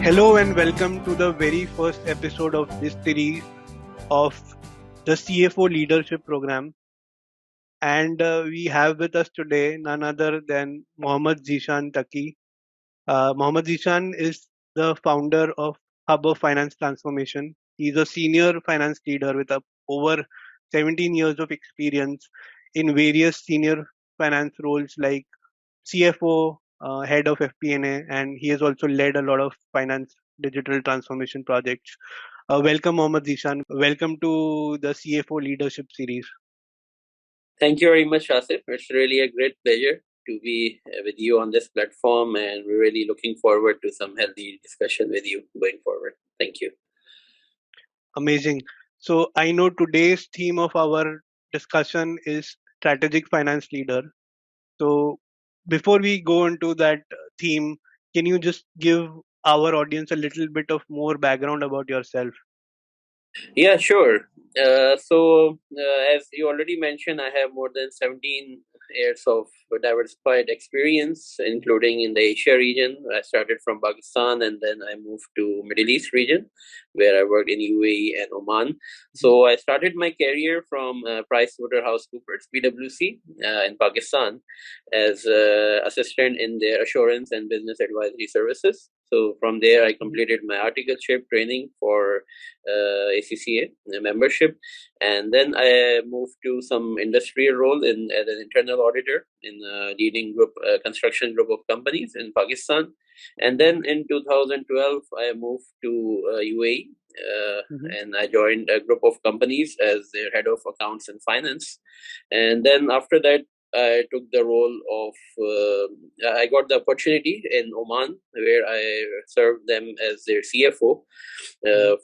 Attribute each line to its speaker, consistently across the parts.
Speaker 1: Hello and welcome to the very first episode of this series of the CFO Leadership Program. And we have with us today none other than Mohammad Zeeshan Taqi. Mohammad Zeeshan is the founder of Hub of Finance Transformation. He's a senior finance leader with over 17 years of experience in various senior finance roles like CFO, head of FP&A, and he has also led a lot of finance digital transformation projects. Welcome, Mohammad Zishan. Welcome to the CFO Leadership Series.
Speaker 2: Thank you very much, Asif. It's really a great pleasure to be with you on this platform, and we're really looking forward to some healthy discussion with you going forward. Thank you.
Speaker 1: Amazing. So I know today's theme of our discussion is strategic finance leader. So before we go into that theme, can you just give our audience a little bit of more background about yourself?
Speaker 2: Yeah, sure. As you already mentioned, I have more than 17 years of diversified experience, including in the Asia region. I started from Pakistan and then I moved to Middle East region, where I worked in UAE and Oman. So I started my career from PricewaterhouseCoopers, PwC, in Pakistan, as assistant in their assurance and business advisory services. So from there, I completed my articleship training for ACCA membership, and then I moved to some industrial role in as an internal auditor in a leading group construction group of companies in Pakistan, and then in 2012 I moved to UAE. And I joined a group of companies as their head of accounts and finance, and then after that I took the role of, I got the opportunity in Oman where I served them as their CFO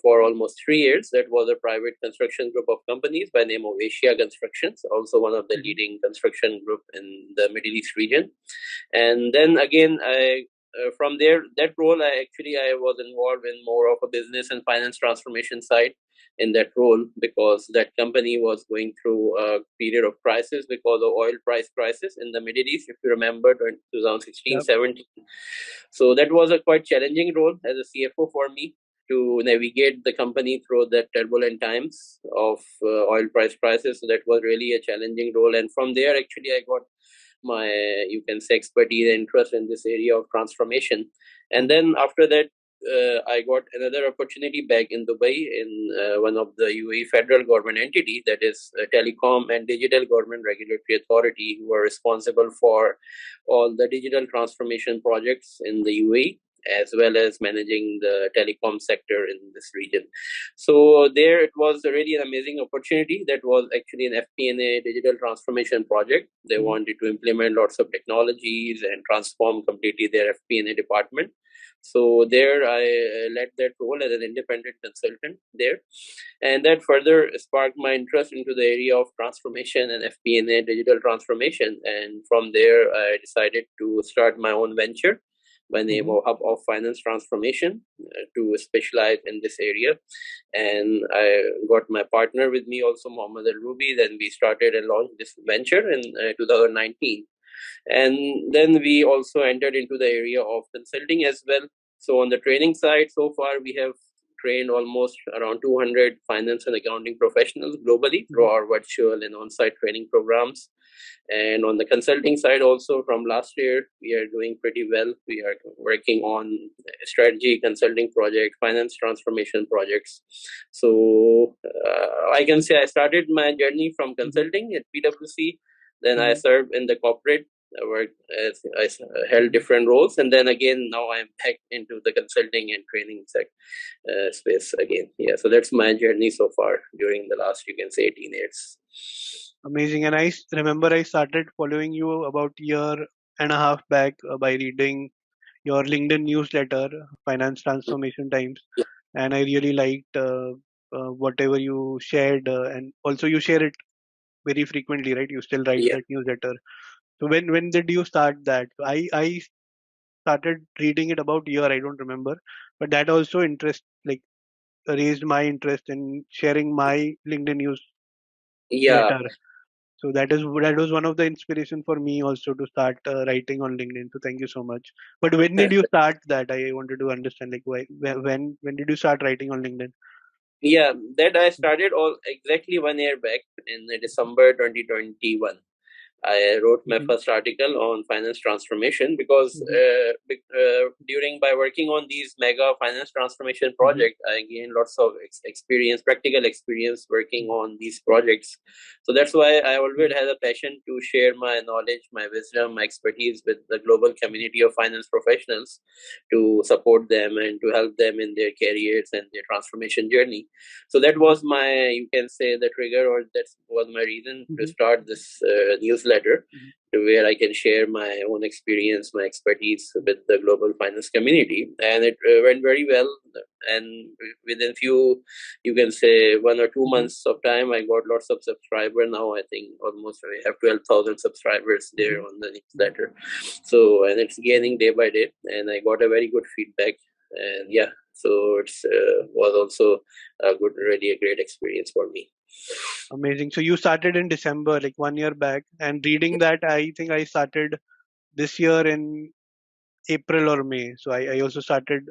Speaker 2: for almost 3 years. That was a private construction group of companies by name of Asia Constructions, also one of the leading construction group in the Middle East region. And then again, from there, that role, I was involved in more of a business and finance transformation side in that role, because that company was going through a period of crisis because of oil price crisis in the Middle East, if you remember, 2016-17. So that was a quite challenging role as a CFO for me to navigate the company through the turbulent times of oil price crisis. So that was really a challenging role. And from there, actually, I got my, you can say, expertise and interest in this area of transformation. And then after that, I got another opportunity back in Dubai in one of the UAE federal government entity, that is Telecom and Digital Government Regulatory Authority, who are responsible for all the digital transformation projects in the UAE, as well as managing the telecom sector in this region. So there it was really an amazing opportunity. That was actually an FP&A digital transformation project. They wanted to implement lots of technologies and transform completely their FP&A department. So there I led that role as an independent consultant there. And that further sparked my interest into the area of transformation and FP&A digital transformation. And from there, I decided to start my own venture by name of Hub of Finance Transformation to specialize in this area. And I got my partner with me also, Mohammed Al Ruby. Then we started and launched this venture in 2019. And then we also entered into the area of consulting as well. So on the training side, so far we have trained almost around 200 finance and accounting professionals globally through our virtual and on-site training programs. And on the consulting side also, from last year, we are doing pretty well. We are working on strategy consulting projects, finance transformation projects. So I can say I started my journey from consulting at PwC. Then I served in the corporate. I worked as I held different roles, and then again now I'm back into the consulting and training space again. Yeah, so that's my journey so far during the last, you can say, 18 years.
Speaker 1: Amazing. And I remember I started following you about a year and a half back by reading your LinkedIn newsletter, Finance Transformation Times, and I really liked whatever you shared, and also you share it very frequently, right? You still write that newsletter. So when did you start that? I started reading it about a year. I don't remember, but that also raised my interest in sharing my LinkedIn newsletter. So that was one of the inspiration for me also to start writing on LinkedIn. So thank you so much. But when did you start that? I wanted to understand, like, why, when did you start writing on LinkedIn?
Speaker 2: Yeah, that I started all exactly 1 year back in December 2021. I wrote my
Speaker 1: Mm-hmm.
Speaker 2: first article on finance transformation because
Speaker 1: Mm-hmm.
Speaker 2: during by working on these mega finance transformation
Speaker 1: Mm-hmm.
Speaker 2: project, I gained lots of experience, practical experience working on these projects. So that's why I always had a passion to share my knowledge, my wisdom, my expertise with the global community of finance professionals to support them and to help them in their careers and their transformation journey. So that
Speaker 1: Mm-hmm.
Speaker 2: was my, you can say, the trigger, or that was my reason to
Speaker 1: Mm-hmm.
Speaker 2: start this newsletter,
Speaker 1: Mm-hmm.
Speaker 2: to where I can share my own experience, my expertise with the global finance community, and it went very well. And within few, you can say 1 or 2 months of time, I got lots of subscribers. Now I think almost I have 12,000 subscribers there
Speaker 1: Mm-hmm.
Speaker 2: on the newsletter. So and it's
Speaker 1: Mm-hmm.
Speaker 2: gaining day by day, and I got a very good feedback. And yeah, so it's was also a good, really a great experience for me.
Speaker 1: Amazing. So you started in December, like 1 year back, and reading that, I think I started this year in April or May. So I also started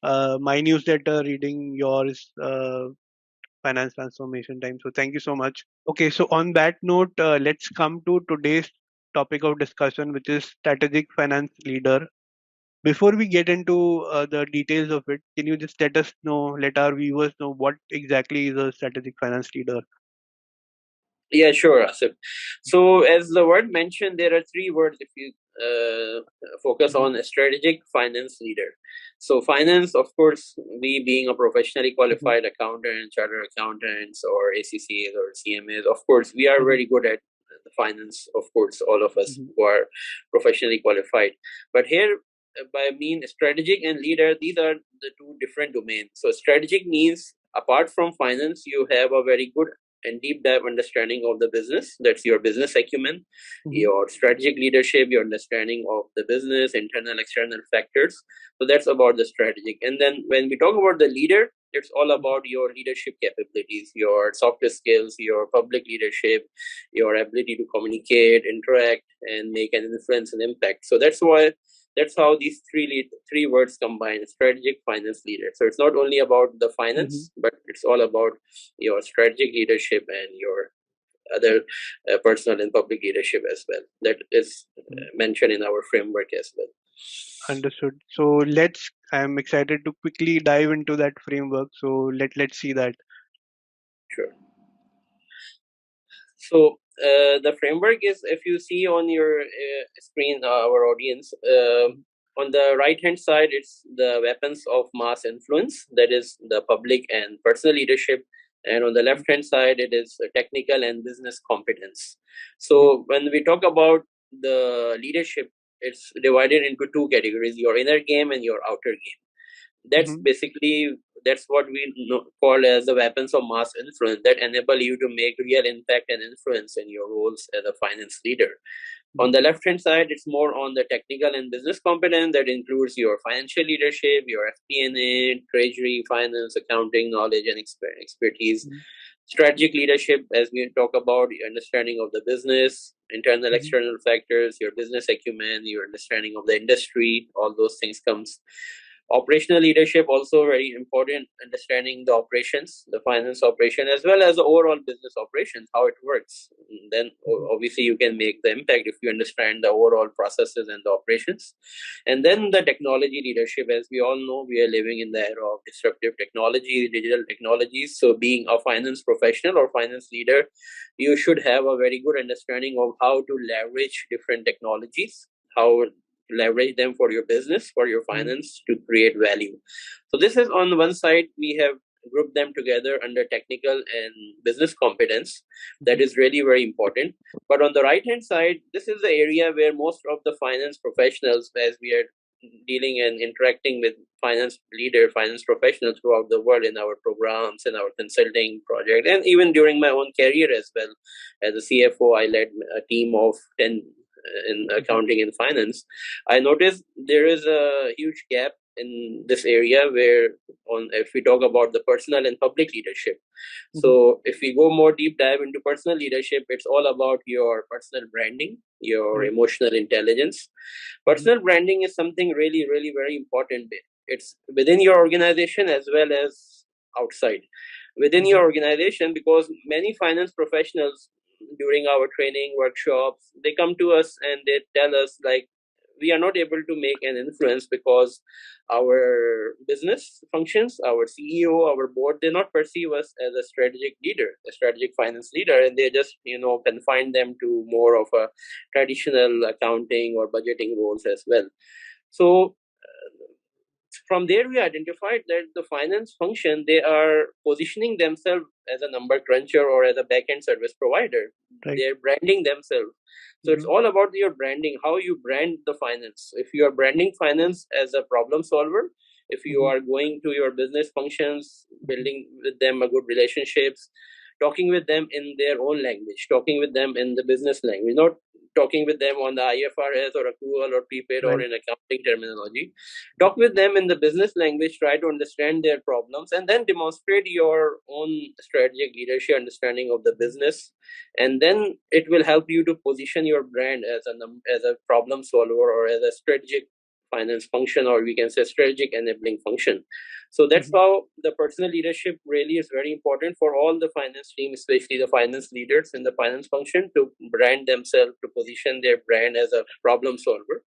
Speaker 1: my newsletter reading yours, Finance Transformation Time. So thank you so much. Okay, so on that note, let's come to today's topic of discussion, which is strategic finance leader. Before we get into the details of it, can you just let our viewers know what exactly is a strategic finance leader?
Speaker 2: Yeah, sure, Asif. So, as the word mentioned, there are three words if you focus
Speaker 1: Mm-hmm.
Speaker 2: on a strategic finance leader. So, finance, of course, we being a professionally
Speaker 1: Mm-hmm.
Speaker 2: qualified accountant, chartered accountants, or ACCAs or CMAs, of course, we are
Speaker 1: Mm-hmm.
Speaker 2: very good at the finance, of course, all of us
Speaker 1: Mm-hmm.
Speaker 2: who are professionally qualified. But here, by mean strategic and leader, these are the two different domains. So, strategic means apart from finance, you have a very good and deep dive understanding of the business. That's your business acumen,
Speaker 1: Mm-hmm.
Speaker 2: your strategic leadership, your understanding of the business, internal, external factors. So that's about the strategic. And then when we talk about the leader, it's all about your leadership capabilities, your soft skills, your public leadership, your ability to communicate, interact, and make an influence and impact. So that's how these three words combine: strategic, finance, leader. So it's not only about the
Speaker 1: Mm-hmm.
Speaker 2: finance, but it's all about your strategic leadership and your other personal and public leadership as well. That is
Speaker 1: Mm-hmm.
Speaker 2: mentioned in our framework as well.
Speaker 1: Understood. So I'm excited to quickly dive into that framework. So let's see that.
Speaker 2: Sure. So the framework is, if you see on your screen, our audience, on the right hand side, it's the weapons of mass influence, that is the public and personal leadership. And on the left hand side, it is technical and business competence.
Speaker 1: Mm-hmm.
Speaker 2: So when we talk about the leadership, it's divided into two categories: your inner game and your outer game. That's
Speaker 1: Mm-hmm.
Speaker 2: basically, that's what we call as the weapons of mass influence that enable you to make real impact and influence in your roles as a finance leader. On the left hand side, it's more on the technical and business competence that includes your financial leadership, your FP&A, treasury, finance, accounting knowledge, and expertise.
Speaker 1: Mm-hmm.
Speaker 2: Strategic leadership, as we talk about, your understanding of the business, internal,
Speaker 1: Mm-hmm.
Speaker 2: external factors, your business acumen, your understanding of the industry, all those things comes. Operational leadership also very important, understanding the operations, the finance operation, as well as the overall business operations, how it works. Then obviously you can make the impact if you understand the overall processes and the operations. And then the technology leadership, as we all know, we are living in the era of disruptive technology, digital technologies. So being a finance professional or finance leader, you should have a very good understanding of how to leverage different technologies, how leverage them for your business, for your
Speaker 1: Mm-hmm.
Speaker 2: finance, to create value. So this is on one side, we have grouped them together under technical and business competence. That is really very important. But on the right hand side, this is the area where most of the finance professionals, as we are dealing and interacting with finance leader, finance professionals throughout the world in our programs and our consulting project, and even during my own career as well. As a CFO, I led a team of 10 in
Speaker 1: Mm-hmm.
Speaker 2: accounting and finance. I noticed there is a huge gap in this area where if we talk about the personal and public leadership.
Speaker 1: Mhm.
Speaker 2: So if we go more deep dive into personal leadership, it's all about your personal branding, your
Speaker 1: Right.
Speaker 2: emotional intelligence.
Speaker 1: Mhm.
Speaker 2: Personal branding is something really, really very important. It's within your organization as well as outside. Within
Speaker 1: Mhm.
Speaker 2: your organization, because many finance professionals during our training workshops, they come to us and they tell us like, we are not able to make an influence because our business functions, our CEO, our board, they not perceive us as a strategic leader, a strategic finance leader, and they just confine them to more of a traditional accounting or budgeting roles as well. So from there we identified that the finance function, they are positioning themselves as a number cruncher or as a back-end service provider.
Speaker 1: Right.
Speaker 2: They're branding themselves. So it's
Speaker 1: Mhm.
Speaker 2: all about your branding, how you brand the finance. If you are branding finance as a problem solver, if you
Speaker 1: Mhm.
Speaker 2: are going to your business functions,
Speaker 1: Mhm.
Speaker 2: building with them a good relationships, talking with them in their own language, talking with them in the business language, not talking with them on the IFRS or accrual or prepaid or
Speaker 1: Right.
Speaker 2: in accounting terminology. Talk with them in the business language, try to understand their problems, and then demonstrate your own strategic leadership understanding of the business. And then it will help you to position your brand as a problem solver or as a strategic finance function, or we can say strategic enabling function. So that's
Speaker 1: Mhm.
Speaker 2: how the personal leadership really is very important for all the finance team, especially the finance leaders in the finance function, to brand themselves, to position their brand as a problem solver.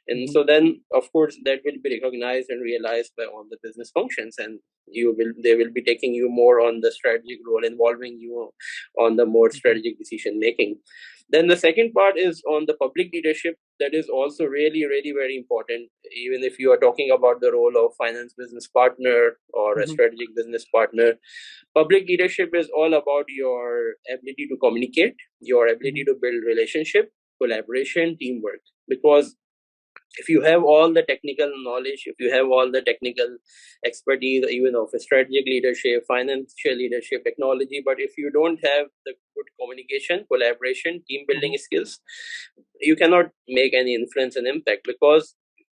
Speaker 2: And
Speaker 1: Mhm.
Speaker 2: so then of course that will be recognized and realized by all the business functions, and they will be taking you more on the strategic role, involving you on the more
Speaker 1: Mhm.
Speaker 2: strategic decision making. Then the second part is on the public leadership. That is also really, really very important. Even if you are talking about the role of finance business partner or a
Speaker 1: Mhm.
Speaker 2: strategic business partner, public leadership is all about your ability to communicate, your ability
Speaker 1: Mhm.
Speaker 2: to build relationship, collaboration, teamwork. Because if you have all the technical knowledge, if you have all the technical expertise, even of strategic leadership, financial leadership, technology, but if you don't have the good communication, collaboration, team building
Speaker 1: Mhm.
Speaker 2: skills, you cannot make any influence and impact, because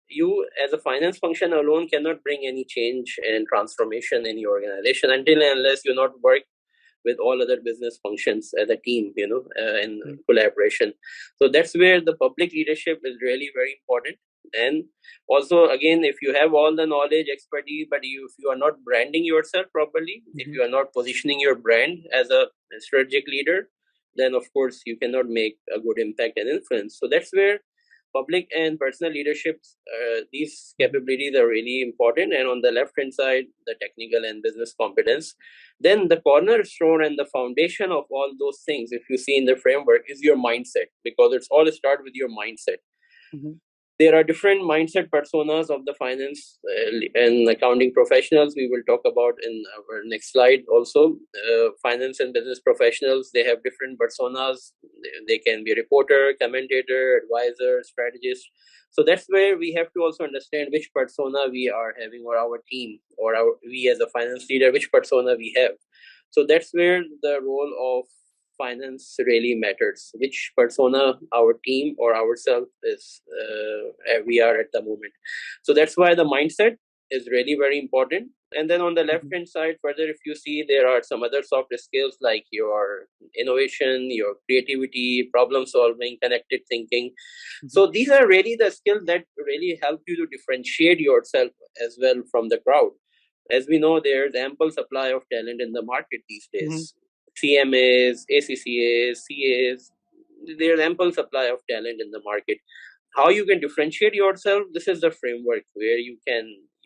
Speaker 2: you as a finance function alone cannot bring any change and transformation in your organization until and unless you not work with all other business functions as a team, in
Speaker 1: Right.
Speaker 2: collaboration. So that's where the public leadership is really very important. And also, again, if you have all the knowledge, expertise, but if you are not branding yourself properly, if
Speaker 1: Mhm.
Speaker 2: you are not positioning your brand as a strategic leader, then of course you cannot make a good impact and influence. So that's where public and personal leadership, these
Speaker 1: Mhm.
Speaker 2: capabilities are really important. And on the left hand side, the technical and business competence. Then the cornerstone and the foundation of all those things, if you see in the framework, is your mindset, because it's all start with your mindset.
Speaker 1: Mhm.
Speaker 2: There are different mindset personas of the finance and accounting professionals. We will talk about in our next slide also. Finance and business professionals, they have different personas. They can be a reporter, commentator, advisor, strategist. So that's where we have to also understand which persona we are having, or our team, or we as a finance leader, which persona we have. So that's where the role of finance really matters, which persona our team or ourselves is we are at the moment. So that's why the mindset is really very important. And then on the left
Speaker 1: Mhm.
Speaker 2: hand side further, if you see, there are some other soft skills like your innovation, your creativity, problem solving, connected thinking.
Speaker 1: Mhm.
Speaker 2: So these are really the skills that really help you to differentiate yourself as well from the crowd. As we know, there's ample supply of talent in the market these
Speaker 1: Mhm.
Speaker 2: days. CMAs, ACCAs, CAs, there's ample supply of talent in the market. How you can differentiate yourself, this is the framework where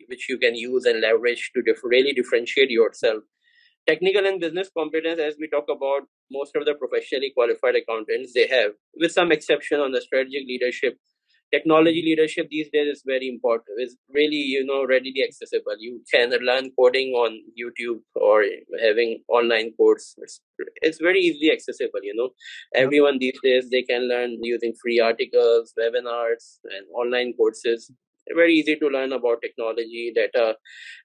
Speaker 2: which you can use and leverage to really differentiate yourself. Technical and business competence, as we talk about, most of the professionally qualified accountants, they have, with some exception on the strategic leadership. Technology
Speaker 1: Mhm.
Speaker 2: leadership these days is very important. It's really, readily accessible. You can learn coding on YouTube or having online course. It's very easily accessible.
Speaker 1: Yep.
Speaker 2: Everyone these days, they can learn using free articles, webinars, and online courses. Very easy to learn about technology, data,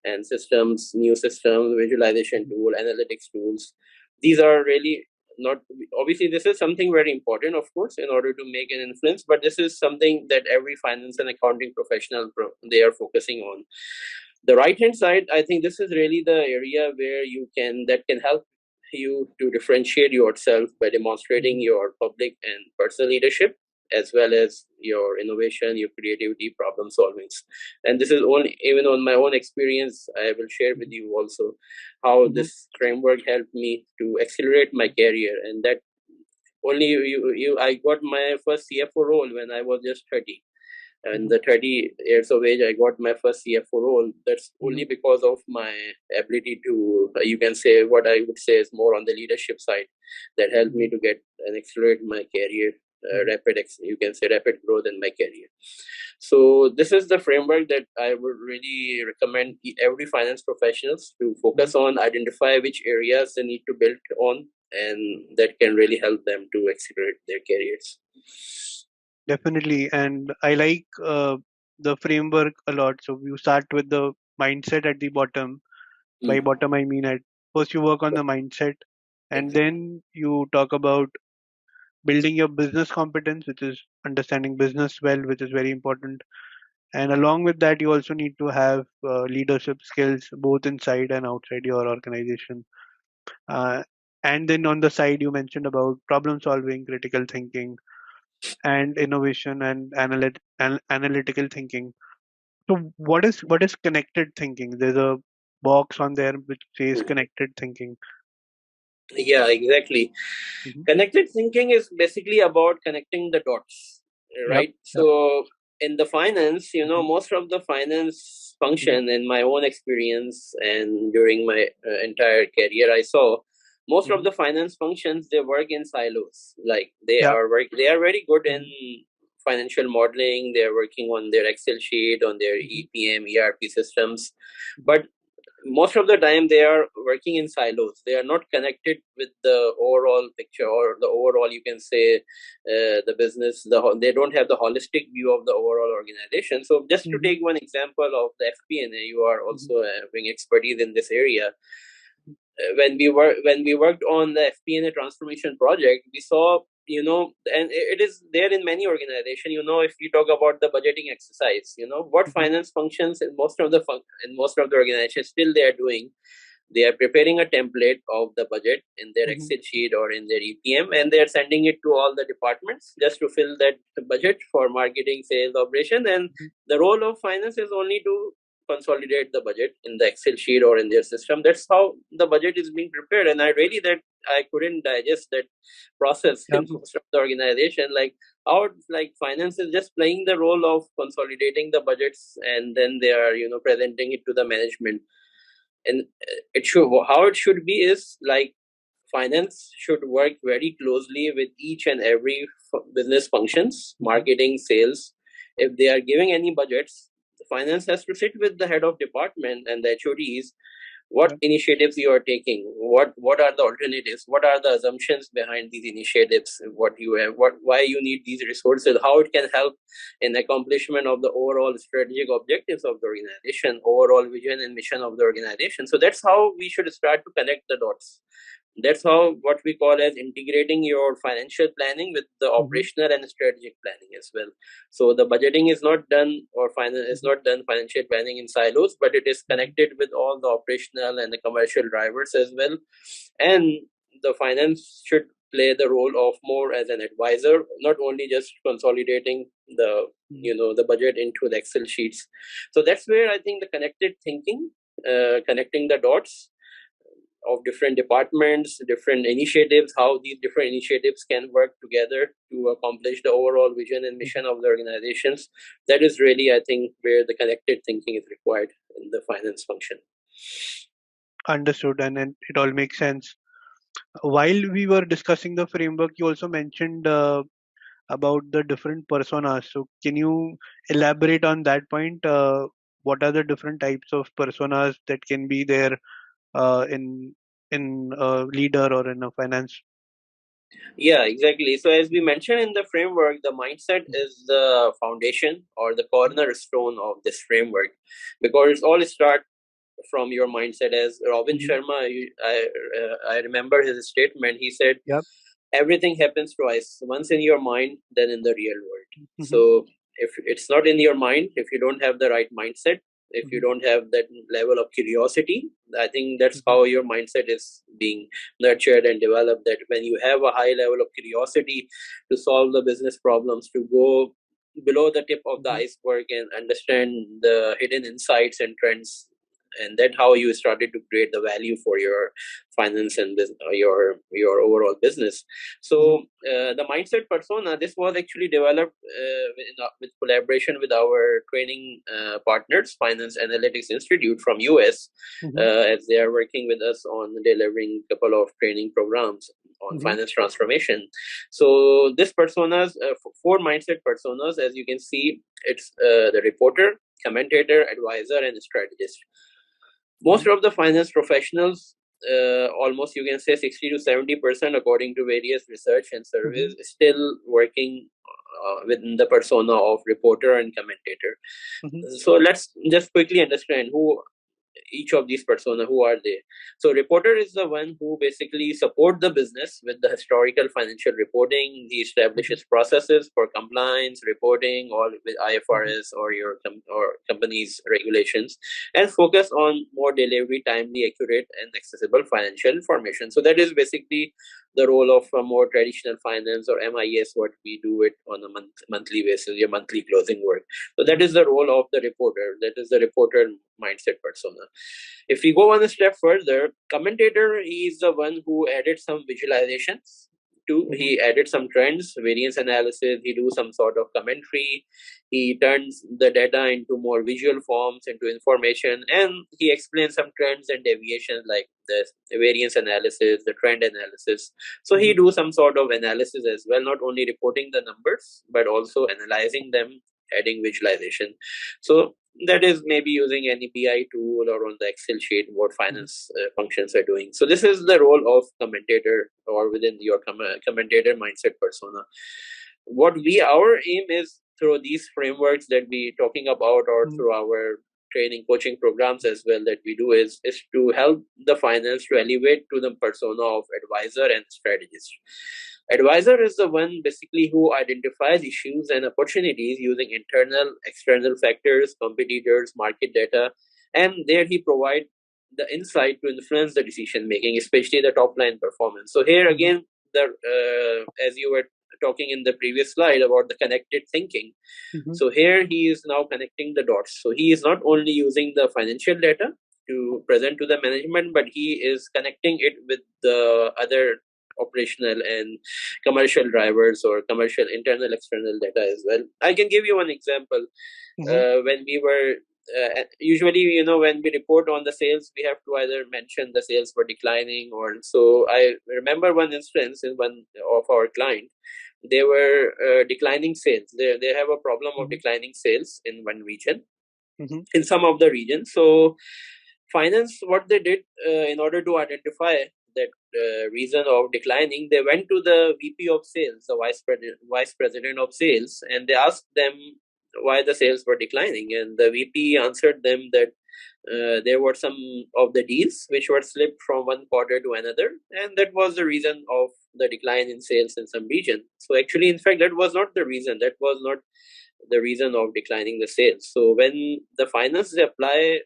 Speaker 2: and systems, new systems, visualization
Speaker 1: Mhm.
Speaker 2: tool, analytics tools. These are really not obviously this is something very important, of course, in order to make an influence, but this is something that every finance and accounting professional they are focusing on. The right hand side, I think this is really the area where that can help you to differentiate yourself by demonstrating
Speaker 1: Mhm.
Speaker 2: your public and personal leadership, as well as your innovation, your creativity, problem solvings. And this is only even on my own experience. I will share with you also how
Speaker 1: Mhm.
Speaker 2: this framework helped me to accelerate my career, and that only I got my first CFO role when I was just 30, and
Speaker 1: Mhm.
Speaker 2: the 30 years of age I got my first CFO role. That's only
Speaker 1: Mhm.
Speaker 2: because of my ability to, you can say, what I would say is more on the leadership side, that helped me
Speaker 1: Mhm.
Speaker 2: to get and accelerate my career,
Speaker 1: Mhm.
Speaker 2: you can say rapid growth in my career. So this is the framework that I would really recommend every finance professionals to
Speaker 1: Mhm.
Speaker 2: focus on, identify which areas they need to build on, and that can really help them to accelerate their careers.
Speaker 1: Definitely, and I like the framework a lot. So you start with the mindset at the bottom. By
Speaker 2: Mm,
Speaker 1: bottom, I mean at first you work on the mindset, and
Speaker 2: exactly.
Speaker 1: then you talk about building your business competence, which is understanding business well, which is very important. And along with that, you also need to have leadership skills both inside and outside your organization. Uh, and then on the side, you mentioned about problem solving, critical thinking, and innovation and analytical thinking. So what is connected thinking? There's a box on there which says
Speaker 2: Mm.
Speaker 1: connected thinking.
Speaker 2: Yeah, exactly.
Speaker 1: Hmm.
Speaker 2: Connected thinking is basically about connecting the dots,
Speaker 1: Yep.
Speaker 2: right?
Speaker 1: Yep.
Speaker 2: So in the finance,
Speaker 1: Hmm.
Speaker 2: most of the finance
Speaker 1: Hmm.
Speaker 2: function, in my own experience and during my entire career, I saw most of
Speaker 1: Hmm.
Speaker 2: the finance functions, they work in silos. Like
Speaker 1: Yep.
Speaker 2: they are very good in
Speaker 1: Hmm.
Speaker 2: financial modeling. They are working on their Excel sheet, on their
Speaker 1: Hmm.
Speaker 2: EPM, ERP systems,
Speaker 1: Hmm.
Speaker 2: but most of the time they are working in silos. They are not connected with the overall picture, or the overall, you can say, the business. They don't have the holistic view of the overall organization. So just to
Speaker 1: Hmm.
Speaker 2: take one example of the FP&A, you are
Speaker 1: Hmm.
Speaker 2: also having expertise in this area. When we worked on the FP&A transformation project, we saw, and it is there in many organizations. If you talk about the budgeting exercise, what
Speaker 1: Hmm.
Speaker 2: finance functions in most of the organizations still they are doing. They are preparing a template of the budget in their
Speaker 1: Hmm.
Speaker 2: Excel sheet or in their EPM, and they are sending it to all the departments just to fill that budget for marketing, sales, operation. And the role of finance is only to consolidate the budget in the Excel sheet or in their system. That's how the budget is being prepared. And I couldn't digest that process in
Speaker 1: Yep.
Speaker 2: most of the organization. Like how like finance is just playing the role of consolidating the budgets, and then they are presenting it to the management. And it should how it should be is like finance should work very closely with each and every business functions,
Speaker 1: Hmm.
Speaker 2: marketing, sales. If they are giving any budgets, the finance has to sit with the head of department and the HODs. What
Speaker 1: Yep.
Speaker 2: initiatives you are taking? What are the alternatives? What are the assumptions behind these initiatives? What you have? What why you need these resources? How it can help in accomplishment of the overall strategic objectives of the organization, overall vision and mission of the organization. So that's how we should start to connect the dots. That's how what we call as integrating your financial planning with the
Speaker 1: Hmm.
Speaker 2: operational and strategic planning as well. So the budgeting is not done, or finance is
Speaker 1: Hmm.
Speaker 2: not done financial planning in silos, but it is
Speaker 1: Hmm.
Speaker 2: connected with all the operational and the commercial drivers as well. And the finance should play the role of more as an advisor, not only just consolidating the budget into the Excel sheets. So that's where I think the connected thinking, connecting the dots of different departments, different initiatives, how these different initiatives can work together to accomplish the overall vision and
Speaker 1: Hmm.
Speaker 2: mission of the organizations. That is really, I think, where the connected thinking is required in the finance function.
Speaker 1: Understood, and it all makes sense. While we were discussing the framework, you also mentioned about the different personas. So can you elaborate on that point? What are the different types of personas that can be there in a leader or in a finance?
Speaker 2: Yeah, exactly. So, as we mentioned in the framework, the mindset is the foundation or the cornerstone of this framework, because it all starts from your mindset. As Robin
Speaker 1: Mhm.
Speaker 2: Sharma, I remember his statement. He said,
Speaker 1: Yep.
Speaker 2: everything happens twice, once in your mind, then in the real world.
Speaker 1: Mhm.
Speaker 2: So if it's not in your mind, if you don't have the right mindset, if you
Speaker 1: Mhm.
Speaker 2: don't have that level of curiosity, I think that's
Speaker 1: Mhm.
Speaker 2: how your mindset is being nurtured and developed. That when you have a high level of curiosity to solve the business problems, to go below the tip of the
Speaker 1: Mhm.
Speaker 2: iceberg and understand the hidden insights and trends, and that's how you started to create the value for your finance and your overall business.
Speaker 1: Mhm.
Speaker 2: So the mindset persona, this was actually developed with collaboration with our training partners, Finance Analytics Institute from US,
Speaker 1: Mhm.
Speaker 2: as they are working with us on delivering a couple of training programs on
Speaker 1: Mhm.
Speaker 2: finance transformation. So this personas, four mindset personas, as you can see, it's the reporter, commentator, advisor, and strategist. Most
Speaker 1: Mhm.
Speaker 2: of the finance professionals, almost you can say 60 to 70%, according to various research and surveys,
Speaker 1: Mhm.
Speaker 2: still working within the persona of reporter and commentator.
Speaker 1: Mhm.
Speaker 2: So let's just quickly understand who each of these persona, who are they. So reporter is the one who basically support the business with the historical financial reporting. He
Speaker 1: Mhm.
Speaker 2: establishes processes for compliance reporting, or with
Speaker 1: Mhm.
Speaker 2: IFRS or your or company's regulations, and focus on more delivery, timely, accurate, and accessible financial information. So that is basically the role of a more traditional finance or MIS, what we do it on a monthly basis, your monthly closing work. So that
Speaker 1: Mhm.
Speaker 2: is the role of the reporter. That is the reporter mindset persona. If we go one step further, commentator, he is the one who added some visualizations.
Speaker 1: Mhm.
Speaker 2: He added some trends, variance analysis. He do some sort of commentary. He turns the data into more visual forms, into information, and he explains some trends and deviations like the variance analysis, the trend analysis. So he
Speaker 1: Mhm.
Speaker 2: do some sort of analysis as well, not only reporting the numbers but also analyzing them, adding visualization. So that is maybe using any BI tool or on the Excel sheet what
Speaker 1: Mhm.
Speaker 2: finance functions are doing. So this is the role of commentator, or within your commentator mindset persona. What our aim is through these frameworks that we talking about, or
Speaker 1: Mhm.
Speaker 2: through our training coaching programs as well that we do, is to help the finance to elevate to the persona of advisor and strategist. Advisor is the one basically who identifies issues and opportunities using internal, external factors, competitors, market data, and there he provides the insight to influence the decision making, especially the top line performance. So here
Speaker 1: Mhm.
Speaker 2: again, the as you were talking in the previous slide about the connected thinking.
Speaker 1: Mhm.
Speaker 2: So here he is now connecting the dots. So he is not only using the financial data to present to the management, but he is connecting it with the other operational and commercial drivers or commercial internal external data as well. I can give you one example.
Speaker 1: Mhm.
Speaker 2: When we were usually, when we report on the sales, we have to either mention the sales were declining, or so. I remember one instance in one of our client, they were declining sales. They have a problem of
Speaker 1: Mhm.
Speaker 2: declining sales in one region,
Speaker 1: Mhm.
Speaker 2: in some of the regions. So finance, what they did, in order to identify that reason of declining, they went to the VP of sales, the vice president of sales, and they asked them why the sales were declining. And the VP answered them that there were some of the deals which were slipped from one quarter to another, and that was the reason of the decline in sales in some region. So actually, in fact, that was not the reason. That was not the reason of declining the sales. So when the finance, they apply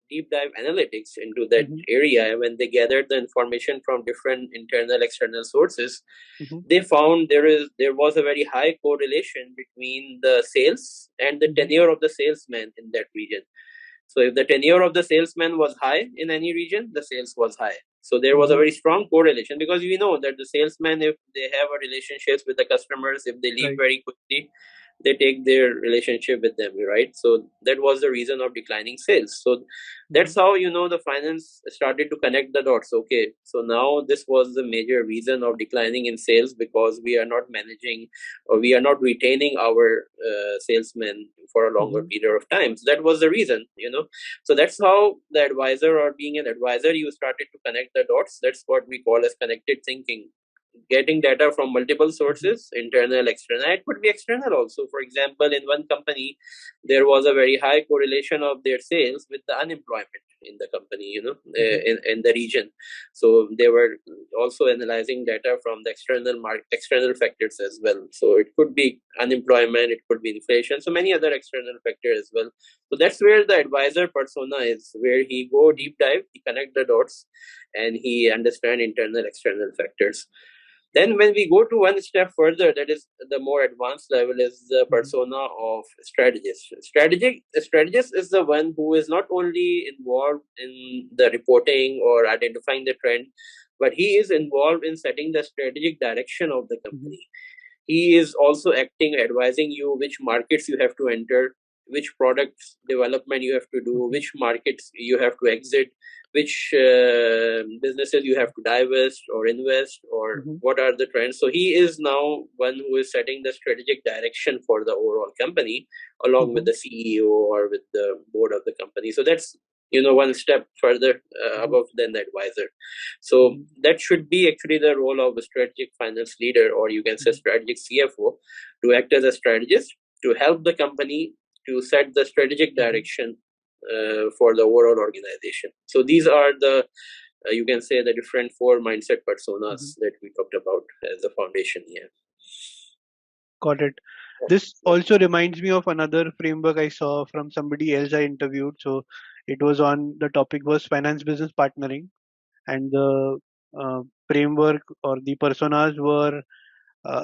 Speaker 2: deep dive analytics into that
Speaker 1: Mhm.
Speaker 2: area, when they gathered the information from different internal external sources,
Speaker 1: Mhm.
Speaker 2: they found there was a very high correlation between the sales and the
Speaker 1: Mhm.
Speaker 2: tenure of the salesman in that region. So if the tenure of the salesman was high in any region, the sales was high. So there was a
Speaker 1: Mhm.
Speaker 2: very strong correlation, because we know that the salesman, if they have a relationships with the customers, if they leave
Speaker 1: Right.
Speaker 2: very quickly, they take their relationship with them, right? So that was the reason of declining sales. So
Speaker 1: Mhm.
Speaker 2: that's how, the finance started to connect the dots. Okay, so now this was the major reason of declining in sales, because we are not managing, or we are not retaining our salesmen for a longer
Speaker 1: Mhm.
Speaker 2: period of time. So that was the reason. So that's how the advisor, or being an advisor, you started to connect the dots. That's what we call as connected thinking, getting data from multiple
Speaker 1: Mhm.
Speaker 2: sources, internal, external. It could be external also. For example, in one company, there was a very high correlation of their sales with the unemployment. in the company,
Speaker 1: Mhm.
Speaker 2: in the region. So they were also analyzing data from the external factors as well. So it could be unemployment, it could be inflation, so many other external factors as well. So that's where the advisor persona is, where he go deep dive, he connect the dots, and he understand internal external factors. Then when we go to one step further, that is the more advanced level, is the
Speaker 1: Mhm.
Speaker 2: persona of strategist. Strategist is the one who is not only involved in the reporting or identifying the trend, but he is involved in setting the strategic direction of the
Speaker 1: Mhm.
Speaker 2: company. He is also acting, advising you which markets you have to enter, which products development you have to do,
Speaker 1: Mhm.
Speaker 2: which markets you have to exit, which businesses you have to divest or invest, or
Speaker 1: Mhm.
Speaker 2: what are the trends. So he is now one who is setting the strategic direction for the overall company, along with
Speaker 1: Mhm.
Speaker 2: the CEO or with the board of the company. So that's one step further
Speaker 1: Mhm.
Speaker 2: above than the advisor. So
Speaker 1: Mhm.
Speaker 2: that should be actually the role of a strategic finance leader, or you can say
Speaker 1: Mhm.
Speaker 2: strategic CFO, to act as a strategist to help the company to set the strategic
Speaker 1: Mhm.
Speaker 2: direction for the overall organization. So these are the you can say the different four mindset personas
Speaker 1: Mhm.
Speaker 2: that we talked about as a foundation here.
Speaker 1: Got it. This also reminds me of another framework I saw from somebody else I interviewed. So it was on the topic was finance business partnering, and the framework or the personas were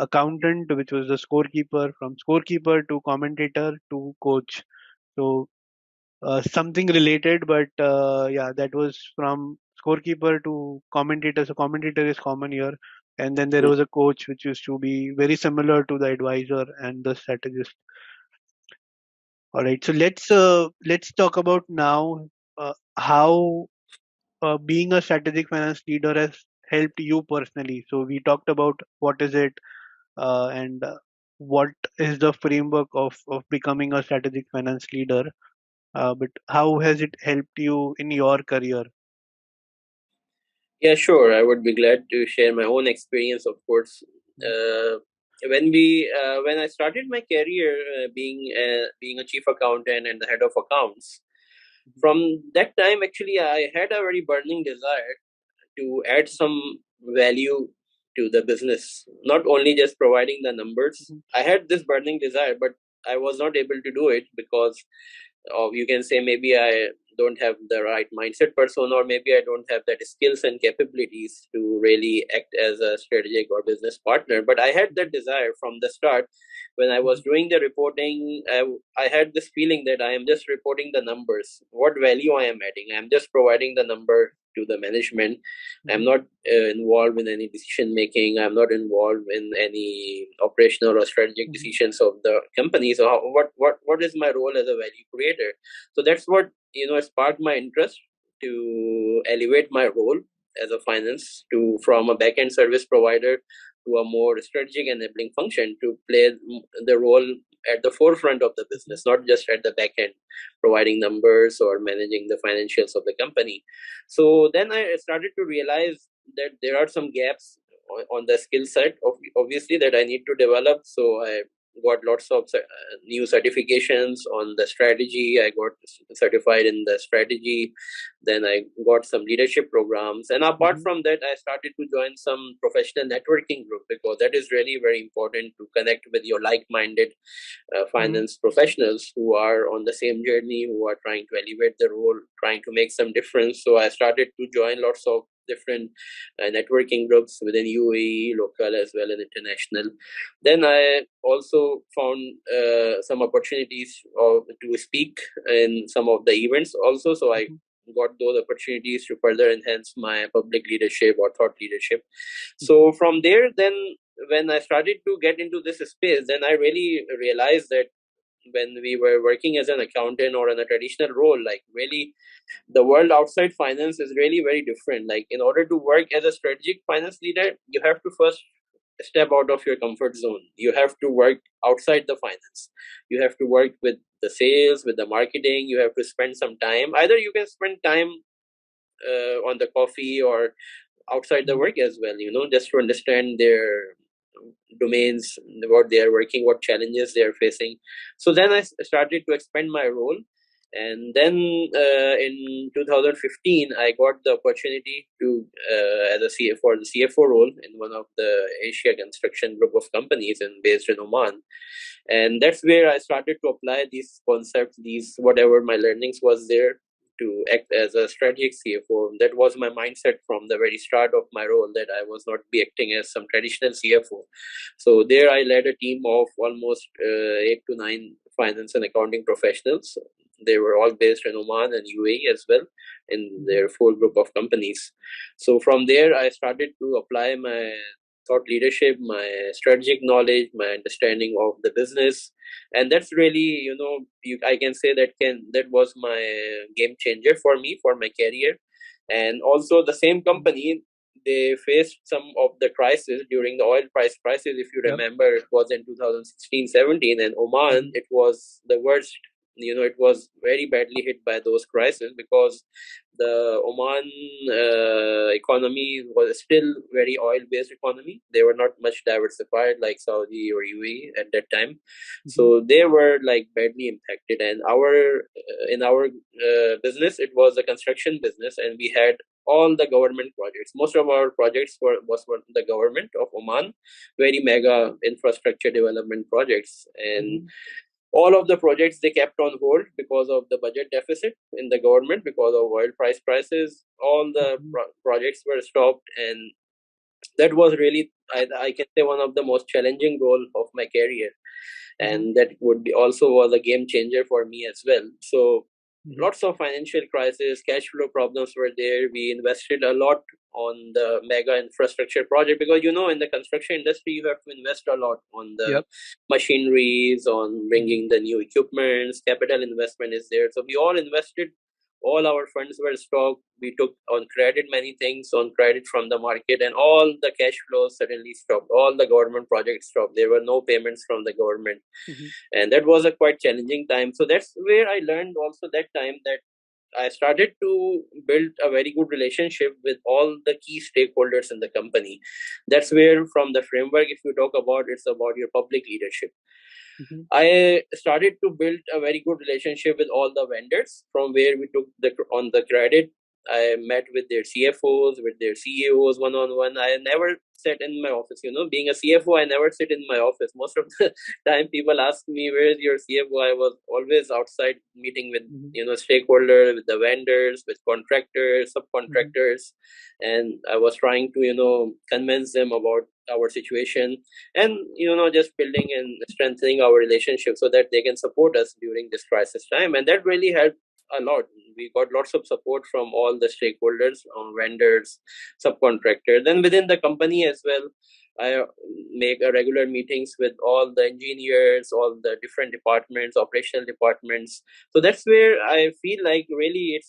Speaker 1: accountant, which was the scorekeeper, from scorekeeper to commentator to coach. So something related, but yeah, that was from scorekeeper to commentator. So commentator is common here, and then there was a coach, which used to be very similar to the advisor and the strategist. All right, so let's talk about now how being a strategic finance leader has helped you personally. So we talked about what is it and what is the framework of becoming a strategic finance leader. But how has it helped you in your career?
Speaker 2: Yeah, sure. I would be glad to share my own experience, of course.
Speaker 1: Mhm.
Speaker 2: Uh, when I started my career, being a chief accountant and the head of accounts,
Speaker 1: Mhm.
Speaker 2: from that time, actually, I had a very burning desire to add some value to the business, not only just providing the numbers.
Speaker 1: Mhm.
Speaker 2: I had this burning desire, but I was not able to do it because or you can say maybe I don't have the right mindset person, or maybe I don't have that skills and capabilities to really act as a strategic or business partner. But I had that desire from the start. When I was
Speaker 1: Mhm.
Speaker 2: doing the reporting, I had this feeling that I am just reporting the numbers. What value I am adding? I am just providing the number to the management. I'm
Speaker 1: Mhm.
Speaker 2: not involved in any decision making. I'm not involved in any operational or strategic
Speaker 1: Mhm.
Speaker 2: decisions of the company. So what is my role as a value creator? So that's what sparked my interest to elevate my role as a finance to from a back-end service provider to a more strategic enabling function, to play the role at the forefront of the
Speaker 1: Mhm.
Speaker 2: business, not just at the back end, providing numbers or managing the financials of the company. So then I started to realize that there are some gaps on the skill set, obviously, that I need to develop. So I got lots of new certifications on the strategy. I got certified in the strategy. Then I got some leadership programs. And apart
Speaker 1: Mhm.
Speaker 2: from that, I started to join some professional networking group, because that is really very important to connect with your like minded
Speaker 1: Mhm.
Speaker 2: finance professionals who are on the same journey, who are trying to elevate the role, trying to make some difference. So I started to join lots of different networking groups within UAE, local as well as international. Then I also found some opportunities to speak in some of the events also. So I
Speaker 1: Mhm.
Speaker 2: got those opportunities to further enhance my public leadership or thought leadership.
Speaker 1: Mhm.
Speaker 2: So from there, then when I started to get into this space, then I really realized that when we were working as an accountant or in a traditional role, like really the world outside finance is really very different. Like in order to work as a strategic finance leader, you have to first step out of your comfort zone. You have to work outside the finance. You have to work with the sales, with the marketing. You have to spend some time. Either you can spend time on the coffee or outside the
Speaker 1: Mhm.
Speaker 2: work as well, just to understand their domains, what they are working, what challenges they are facing. So then I started to expand my role, And then in 2015, I got the opportunity to as a CFO, the CFO role in one of the Asia construction group of companies based in Oman. And that's where I started to apply these concepts, these whatever my learnings was there, to act as a strategic CFO. That was my mindset from the very start of my role, that I was not be acting as some traditional CFO. So there I led a team of almost 8 to 9 finance and accounting professionals. They were all based in Oman and UAE as well, in their full group of companies. So from there, I started to apply my thought leadership, my strategic knowledge, my understanding of the business, and that's really, I can say that was my game changer for me, for my career. And also the same company, they faced some of the crisis during the oil price crisis. If you
Speaker 1: Yep.
Speaker 2: remember, it was in 2016-17, and Oman, it was the worst. It was very badly hit by those crises, because the Oman economy was still very oil-based economy. They were not much diversified like Saudi or UAE at that time, so they were like badly impacted. And in our business, it was a construction business, and we had all the government projects. Most of our projects was for the government of Oman, very mega infrastructure development projects, and all of the projects they kept on hold because of the budget deficit in the government, because of oil prices. All the projects were stopped, and that was really, I can say, one of the most challenging role of my career, and that would be also was a game changer for me as well. So lots of financial crisis, cash flow problems were there. We invested a lot on the mega infrastructure project, because in the construction industry you have to invest a lot on the machineries, on bringing the new equipments. Capital investment is there, so we all invested. All our funds were stocked. We took on credit many things on credit from the market, and all the cash flows suddenly stopped. All the government projects stopped. There were no payments from the government, and that was a quite challenging time. So that's where I learned also that time, that I started to build a very good relationship with all the key stakeholders in the company. That's where, from the framework, if you talk about, it's about your public leadership. I started to build a very good relationship with all the vendors, from where we took on the credit. I met with their CFOs, with their CEOs one on one. I never sat in my office. Being a CFO, I never sit in my office. Most of the time, people ask me, "Where is your CFO?" I was always outside meeting with stakeholders, with the vendors, with contractors, subcontractors, and I was trying to convince them about our situation, and just building and strengthening our relationship so that they can support us during this crisis time. And that really helped a lot. We got lots of support from all the stakeholders, vendors, subcontractors. Then within the company as well, I make a regular meetings with all the engineers, all the different departments, operational departments. So that's where I feel like really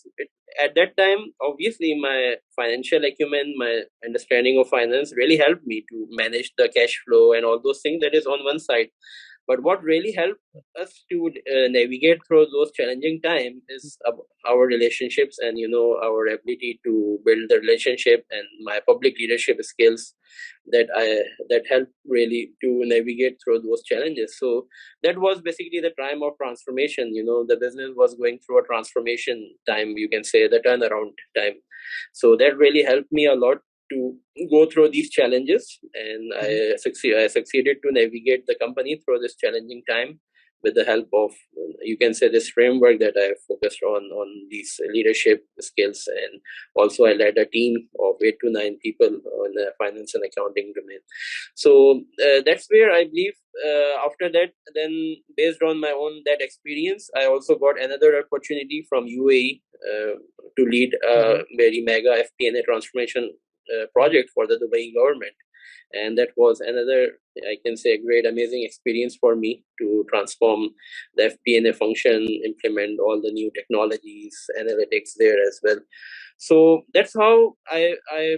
Speaker 2: at that time, obviously my financial acumen, my understanding of finance really helped me to manage the cash flow and all those things. That is on one side. But what really helped us to navigate through those challenging times is our relationships, and our ability to build the relationship, and my public leadership skills that helped really to navigate through those challenges. So that was basically the time of transformation. The business was going through a transformation time, you can say, the turnaround time. So that really helped me a lot to go through these challenges, and I succeeded to navigate the company through this challenging time with the help of, you can say, this framework that I focused on these leadership skills. And also I led a team of 8 to 9 people on the finance and accounting domain. So that's where I believe after that, then based on my own that experience, I also got another opportunity from UAE to lead a very mega FP&A transformation project for the Dubai government. And that was another, I can say, great, amazing experience for me to transform the FP&A function, implement all the new technologies, analytics there as well. So that's how I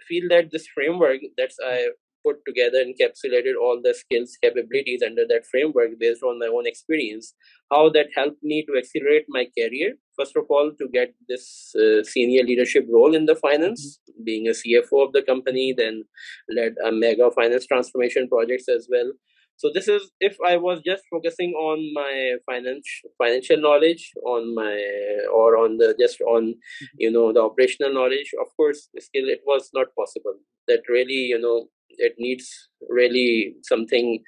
Speaker 2: feel that this framework that I put together, encapsulated all the skills, capabilities under that framework based on my own experience, how that helped me to accelerate my career. First of all, to get this senior leadership role in the finance, being a CFO of the company, then led a mega finance transformation projects as well. So this is if I was just focusing on my financial knowledge on my or on the just on the operational knowledge. Of course, still it was not possible. That really it needs really something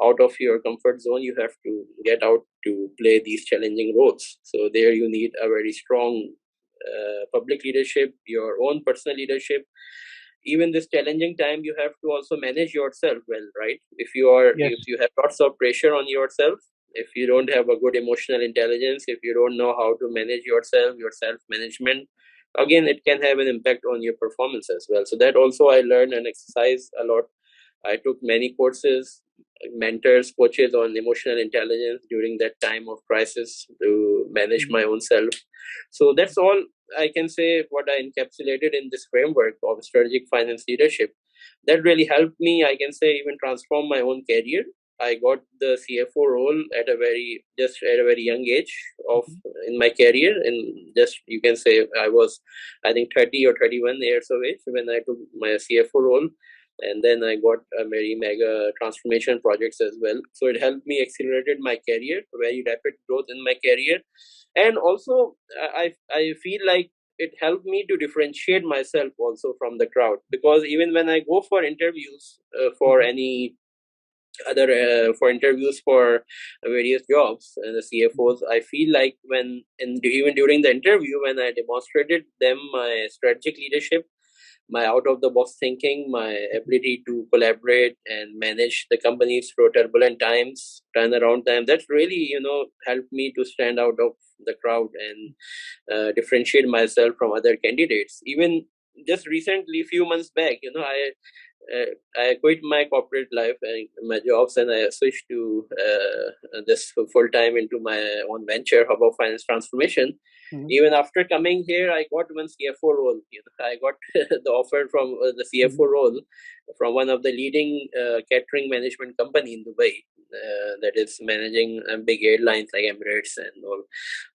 Speaker 2: out of your comfort zone. You have to get out to play these challenging roles. So there you need a very strong public leadership, your own personal leadership. Even this challenging time, you have to also manage yourself well, right?
Speaker 1: Yes.
Speaker 2: If you have lots of pressure on yourself, if you don't have a good emotional intelligence, if you don't know how to manage yourself, your self management, again it can have an impact on your performance as well. So that also I learned and exercise a lot. I took many courses, mentors, coaches on emotional intelligence during that time of crisis to manage
Speaker 1: Mhm.
Speaker 2: my own self. So that's all I can say what I encapsulated in this framework of strategic finance leadership. That really helped me, I can say, even transform my own career. I got the CFO role at a very young age of
Speaker 1: Mhm.
Speaker 2: in my career. And just you can say I was, I think, 30 or 31 years of age when I took my CFO role, and then I got a very mega transformation projects as well. So it helped me accelerated my career, very rapid growth in my career. And also I feel like it helped me to differentiate myself also from the crowd, because even when I go for interviews for
Speaker 1: Mhm.
Speaker 2: any other for interviews for various jobs and the
Speaker 1: Mhm.
Speaker 2: CFOs, I feel like even during the interview, when I demonstrated them my strategic leadership, my out of the box thinking, my
Speaker 1: Mhm.
Speaker 2: ability to collaborate and manage the companies through turbulent times, turnaround time, that's really helped me to stand out of the crowd and differentiate myself from other candidates. Even just recently, few months back, I quit my corporate life and my jobs, and I switched to this full time into my own venture, Hub of Finance Transformation.
Speaker 1: Mhm.
Speaker 2: Even after coming here, I got one CFO role. I got the offer from the CFO
Speaker 1: Mhm.
Speaker 2: role from one of the leading catering management company in Dubai, that is managing big airlines like Emirates and all.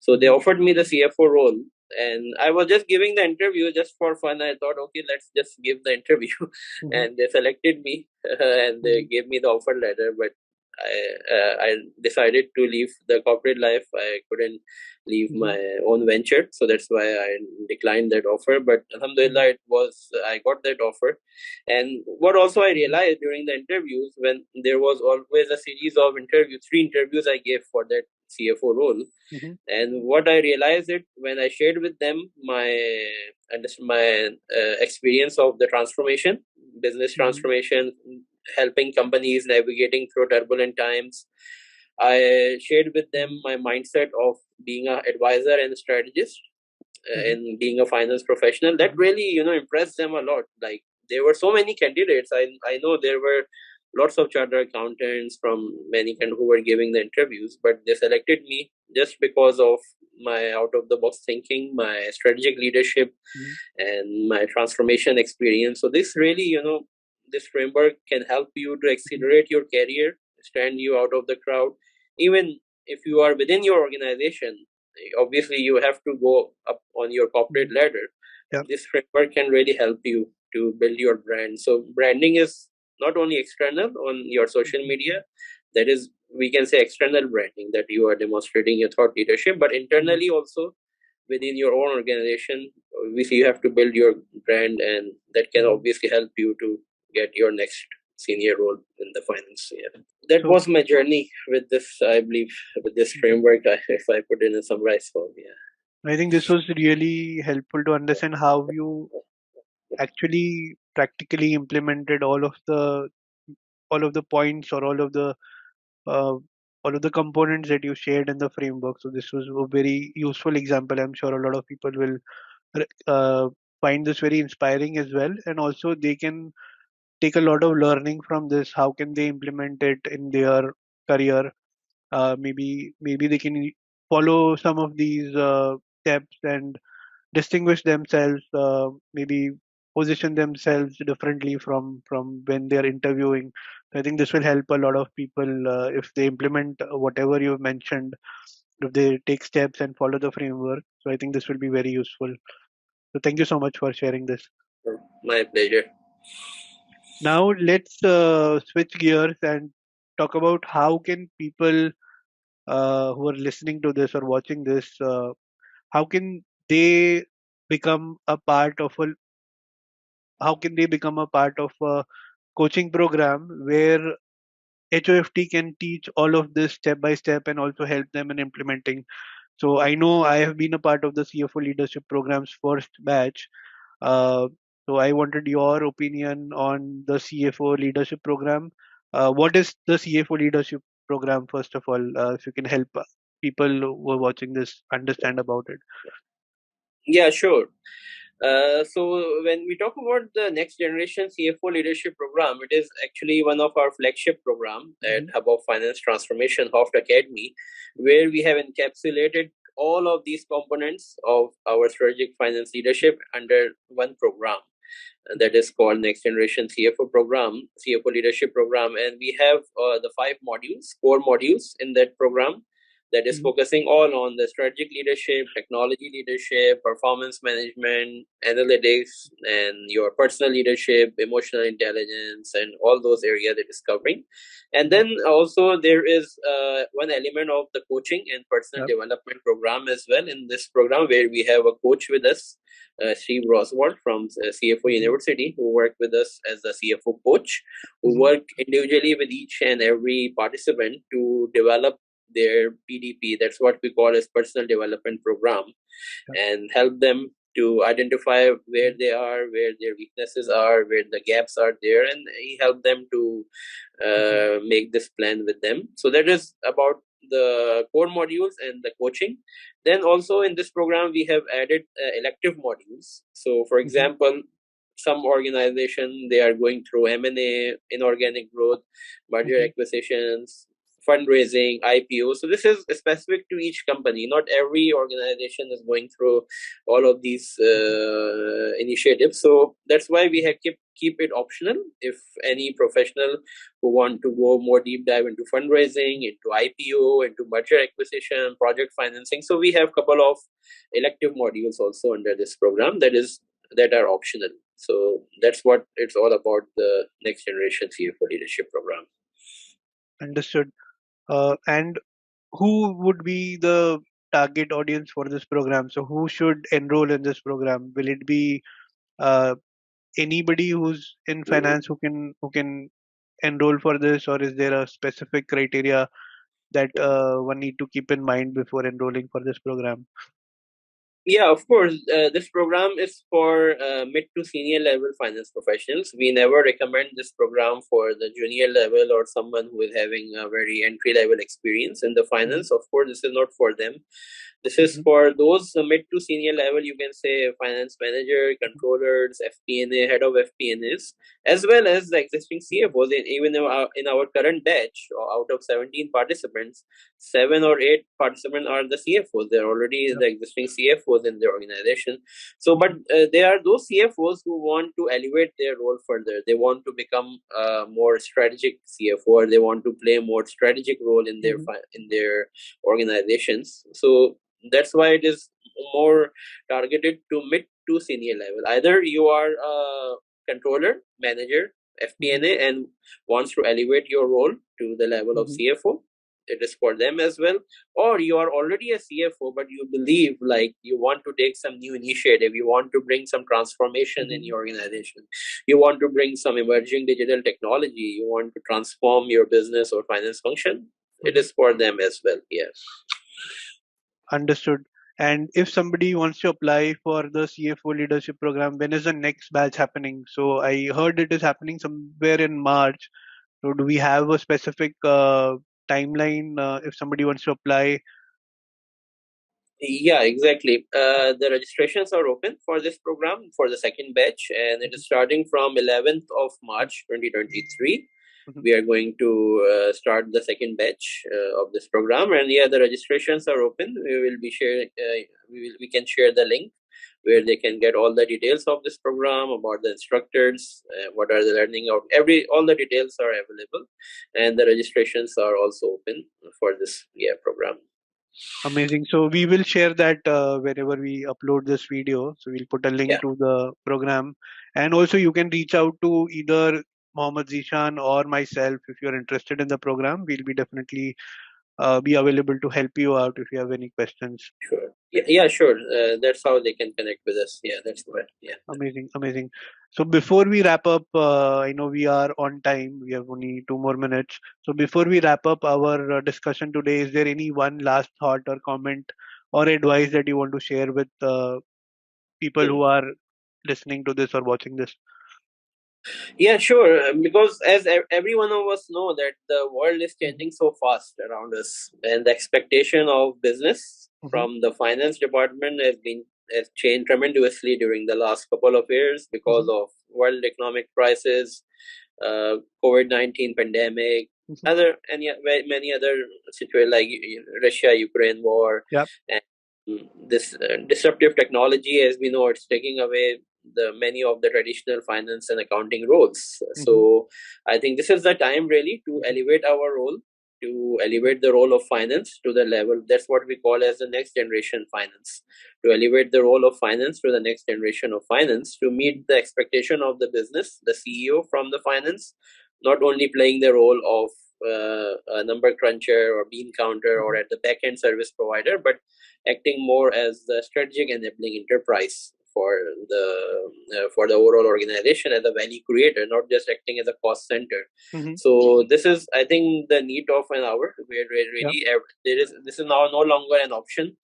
Speaker 2: So they
Speaker 1: Mhm.
Speaker 2: offered me the CFO role, and I was just giving the interview just for fun. I thought, okay, let's just give the interview,
Speaker 1: Mhm.
Speaker 2: and they selected me and they
Speaker 1: Mhm.
Speaker 2: gave me the offer letter. But I decided to leave the corporate life. I couldn't leave
Speaker 1: Mhm.
Speaker 2: my own venture, so that's why I declined that offer. But
Speaker 1: Mhm.
Speaker 2: alhamdulillah, it was I got that offer. And what also I
Speaker 1: Mhm.
Speaker 2: realized during the interviews, when there was always a series of interviews, 3 interviews I gave for that CFO role.
Speaker 1: Mhm.
Speaker 2: And what I realized it when I shared with them my experience of the transformation, business
Speaker 1: Mhm.
Speaker 2: transformation, helping companies navigating through turbulent times. I shared with them
Speaker 1: Mhm.
Speaker 2: my mindset of being an advisor and a strategist
Speaker 1: Mhm.
Speaker 2: and being a finance professional. That
Speaker 1: Mhm.
Speaker 2: really impressed them a lot. Like, there were so many candidates. I know there were lots of chartered accountants from many kind who were giving the interviews, but they selected me just because of my out of the box thinking, my strategic leadership,
Speaker 1: Mhm.
Speaker 2: and my transformation experience. So this really, this framework can help you to
Speaker 1: Mhm.
Speaker 2: accelerate your career, stand you out of the crowd. Even if you are within your organization, obviously you have to go up on your corporate
Speaker 1: Mhm.
Speaker 2: ladder.
Speaker 1: Yeah.
Speaker 2: This framework can really help you to build your brand. So branding is not only external on your social
Speaker 1: Mhm.
Speaker 2: media, that is, we can say, external branding, that you are demonstrating your thought leadership, but
Speaker 1: Mhm.
Speaker 2: internally also within your own organization, obviously you have to build your brand, and that can
Speaker 1: Mhm.
Speaker 2: obviously help you to get your next senior role in the finance. Yeah, that
Speaker 1: So
Speaker 2: was my journey with this, I believe, with this
Speaker 1: mhm,
Speaker 2: framework. If I put in a summarized form, yeah.
Speaker 1: I think this was really helpful to understand how you actually practically implemented all of the points or uh, all of the components that you shared in the framework. So this was a very useful example. I'm sure a lot of people will uh, find this very inspiring as well, and also they can take a lot of learning from this. How can they implement it in their career? Maybe they can follow some of these steps and distinguish themselves, maybe position themselves differently from when they're interviewing. I think this will help a lot of people if they implement whatever you mentioned, if they take steps and follow the framework. So I think this will be very useful. So thank you so much for sharing this.
Speaker 2: My pleasure.
Speaker 1: Now let's switch gears and talk about how can people who are listening to this or watching this, how can they become a part of a how can they become a part of a coaching program where HOFT can teach all of this step by step and also help them in implementing. So I know I have been a part of the CFO leadership program's first batch. Uh, so I wanted your opinion on the CFO leadership program. What is the CFO leadership program, first of all? If you can help people who are watching this understand about it.
Speaker 2: Yeah, sure. So when we talk about the next generation CFO leadership program, it is actually one of our flagship program at
Speaker 1: Hmm.
Speaker 2: Hub of Finance Transformation Hoft Academy, where we have encapsulated all of these components of our strategic finance leadership under one program. That is called Next Generation CFO program, CFO leadership program, and we have the 5 modules, core modules in that program, that is
Speaker 1: Hmm.
Speaker 2: focusing all on the strategic leadership, technology leadership, performance management, analytics, and your personal leadership, emotional intelligence, and all those areas it is covering. And
Speaker 1: Hmm.
Speaker 2: then also there is one element of the coaching and personal
Speaker 1: Yep.
Speaker 2: development program as well in this program, where we have a coach with us, Steve Roswald from CFO
Speaker 1: Hmm.
Speaker 2: University, who worked with us as a CFO coach, who
Speaker 1: Hmm.
Speaker 2: work individually with each and every participant to develop their PDP. That's what we call as personal development program,
Speaker 1: Yep.
Speaker 2: and help them to identify where they are, where their weaknesses are, where the gaps are there, and he helped them to
Speaker 1: Hmm.
Speaker 2: make this plan with them. So that is about the core modules and the coaching. Then also in this program we have added elective modules. So for
Speaker 1: Hmm.
Speaker 2: example, some organization, they are going through M&A, inorganic growth, merger
Speaker 1: Hmm.
Speaker 2: acquisitions, fundraising, IPO. So this is specific to each company. Not every organization is going through all of these initiatives. So that's why we have keep it optional. If any professional who want to go more deep dive into fundraising, into IPO, into merger acquisition, project financing. So we have couple of elective modules also under this program that are optional. So that's what it's all about, the next generation CFO leadership program.
Speaker 1: Understood. And who would be the target audience for this program? So who should enroll in this program? Will it be uh, anybody who's in finance who can enroll for this, or is there a specific criteria that one need to keep in mind before enrolling for this program?
Speaker 2: Yeah, of course. This program is for mid to senior level finance professionals. We never recommend this program for the junior level or someone who is having a very entry level experience in the
Speaker 1: Hmm.
Speaker 2: finance. Of course, this is not for them. This is
Speaker 1: Hmm.
Speaker 2: for those mid to senior level, you can say finance manager, controllers, FP&A, head of FP&As, as well as the existing CFOs. Even in our current batch, out of 17 participants, 7 or 8 participants are the CFOs. They're already
Speaker 1: Yep.
Speaker 2: the existing CFOs in their organization. So, but
Speaker 1: Hmm.
Speaker 2: there are those CFOs who want to elevate their role further. They want to become a more strategic CFO, or they want to play a more strategic role in their
Speaker 1: Hmm.
Speaker 2: in their organizations. So that's why it is more targeted to mid to senior level. Either you are a controller, manager,
Speaker 1: Hmm.
Speaker 2: FP&A, and wants to elevate your role to the level of
Speaker 1: Hmm.
Speaker 2: CFO. It is for them as well. Or you are already a CFO, but you believe like you want to take some new initiative, you want to bring some transformation in
Speaker 1: Hmm.
Speaker 2: your organization, you want to bring some emerging digital technology, you want to transform your business or finance function. It
Speaker 1: Hmm.
Speaker 2: is for them as well. Yes.
Speaker 1: Understood. And if somebody wants to apply for the CFO leadership program, when is the next batch happening? So I heard it is happening somewhere in March. So do we have a specific timeline if somebody wants to apply?
Speaker 2: Yeah, exactly. The registrations are open for this program for the second batch, and it is starting from 11th of March 2023.
Speaker 1: Mhm.
Speaker 2: We are going to start the second batch of this program, and yeah, the registrations are open. We will be sharing. We can share the link where they can get all the details of this program, about the instructors, what are the learning out. All the details are available, and the registrations are also open for this program.
Speaker 1: Amazing. So we will share that wherever we upload this video. So we'll put a
Speaker 2: Yeah.
Speaker 1: link to the program, and also you can reach out to either Mohammed Zeeshan or myself, if you're interested in the program, we'll be definitely be available to help you out if you have any questions.
Speaker 2: Sure. Yeah, sure. That's how they can connect with us. Yeah, that's right. Yeah.
Speaker 1: Amazing, amazing. So before we wrap up, I know we are on time. We have only 2 more minutes. So before we wrap up our discussion today, is there any one last thought or comment or advice that you want to share with people
Speaker 2: Hmm.
Speaker 1: who are listening to this or watching this?
Speaker 2: Yeah, sure. Because as every one of us know that the world is
Speaker 1: Mhm.
Speaker 2: changing so fast around us, and the expectation of business
Speaker 1: Mhm.
Speaker 2: from the finance department has changed tremendously during the last couple of years because
Speaker 1: Mhm.
Speaker 2: of world economic crisis, COVID-19 pandemic,
Speaker 1: Mhm.
Speaker 2: other and yet many other situations like Russia Ukraine war,
Speaker 1: Yep.
Speaker 2: and this disruptive technology, as we know, it's taking away the many of the traditional finance and accounting roles.
Speaker 1: Mhm.
Speaker 2: So I think this is the time really to
Speaker 1: Mhm.
Speaker 2: elevate our role, to elevate the role of finance to the level that's what we call as the next generation finance, to elevate the role of finance to the next generation of finance, to
Speaker 1: Mhm.
Speaker 2: meet the expectation of the business, the CEO from the finance, not only playing the role of a number cruncher or bean counter or
Speaker 1: Mhm.
Speaker 2: at the back end service provider, but acting more as the strategic enabling enterprise for the overall organization as a value creator, not just acting as a cost center.
Speaker 1: Mhm.
Speaker 2: So this is, I think, the need of an hour where
Speaker 1: Yep.
Speaker 2: really there is this is now no longer an option.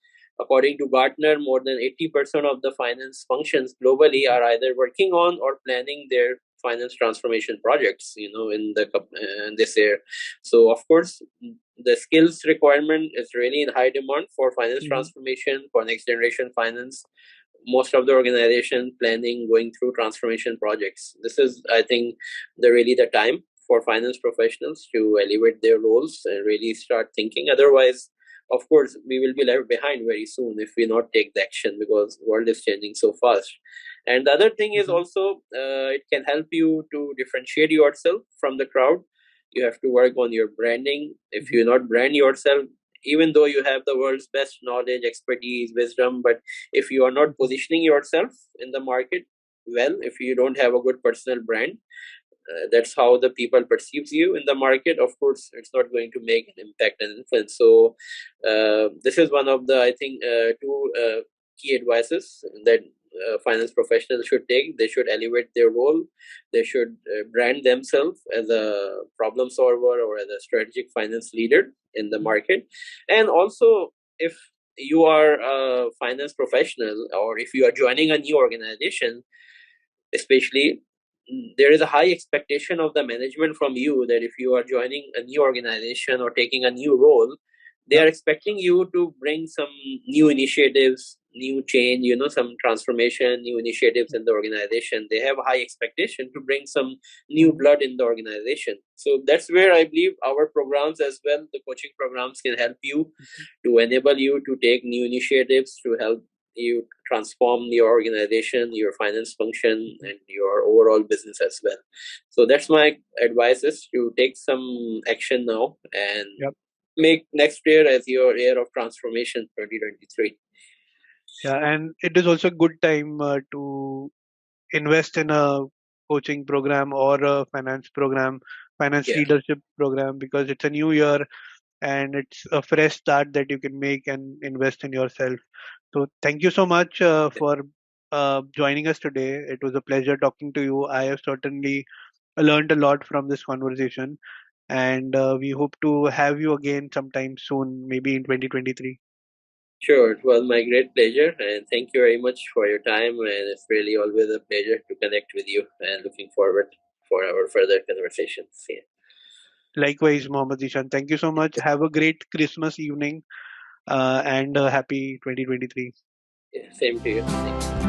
Speaker 2: According to Gartner, more than 80% of the finance functions globally
Speaker 1: Mhm.
Speaker 2: are either working on or planning their finance transformation projects. In this year. So of course, the skills requirement is really in high demand for finance
Speaker 1: Mhm.
Speaker 2: transformation, for next generation finance. Most of the organization planning going through transformation projects. This is, I think, the time for finance professionals to elevate their roles and really start thinking. Otherwise, of course, we will be left behind very soon if we not take the action, because the world is changing so fast. And the other thing is
Speaker 1: Mhm.
Speaker 2: also, it can help you to differentiate yourself from the crowd. You have to work on your branding. If
Speaker 1: Mhm.
Speaker 2: you not brand yourself, even though you have the world's best knowledge, expertise, wisdom, but if you are not
Speaker 1: Mhm.
Speaker 2: positioning yourself in the market well, if you don't have a good personal brand, that's how the people perceives you in the market. Of course, it's not going to make an impact and influence. So this is one of the, I think, two key advices that finance professionals should take. They should elevate their role. They should brand themselves as a problem solver or as a strategic finance leader in the
Speaker 1: Mhm.
Speaker 2: market. And also, if you are a finance professional or if you are joining a new organization, especially, there is a high expectation of the management from you that if you are joining a new organization or taking a new role, they are
Speaker 1: Yep.
Speaker 2: expecting you to bring some new initiatives, new change, some transformation, new initiatives in the organization. They have a high expectation to bring some new
Speaker 1: Mhm.
Speaker 2: blood in the organization. So that's where I believe our programs as well, the coaching programs, can help you,
Speaker 1: Mhm.
Speaker 2: to enable you to take new initiatives, to help you transform your organization, your finance function,
Speaker 1: Mhm.
Speaker 2: and your overall business as well. So that's my advice, is to take some action now and
Speaker 1: Yep.
Speaker 2: make next year as your year of transformation, 2023.
Speaker 1: Yeah, and it is also a good time to invest in a coaching program or a finance program, finance
Speaker 2: Yeah,
Speaker 1: leadership program, because it's a new year and it's a fresh start that you can make and invest in yourself. So thank you so much for joining us today. It was a pleasure talking to you. I have certainly learned a lot from this conversation, and we hope to have you again sometime soon, maybe in 2023.
Speaker 2: sure. It was my great pleasure, and thank you very much for your time. And it's really always a pleasure to connect with you, and looking forward for our further conversations. Yeah,
Speaker 1: Likewise, Mohammed Ishan. Thank you so much. Have a great Christmas evening and happy 2023.
Speaker 2: yeah, same to you. Thank you.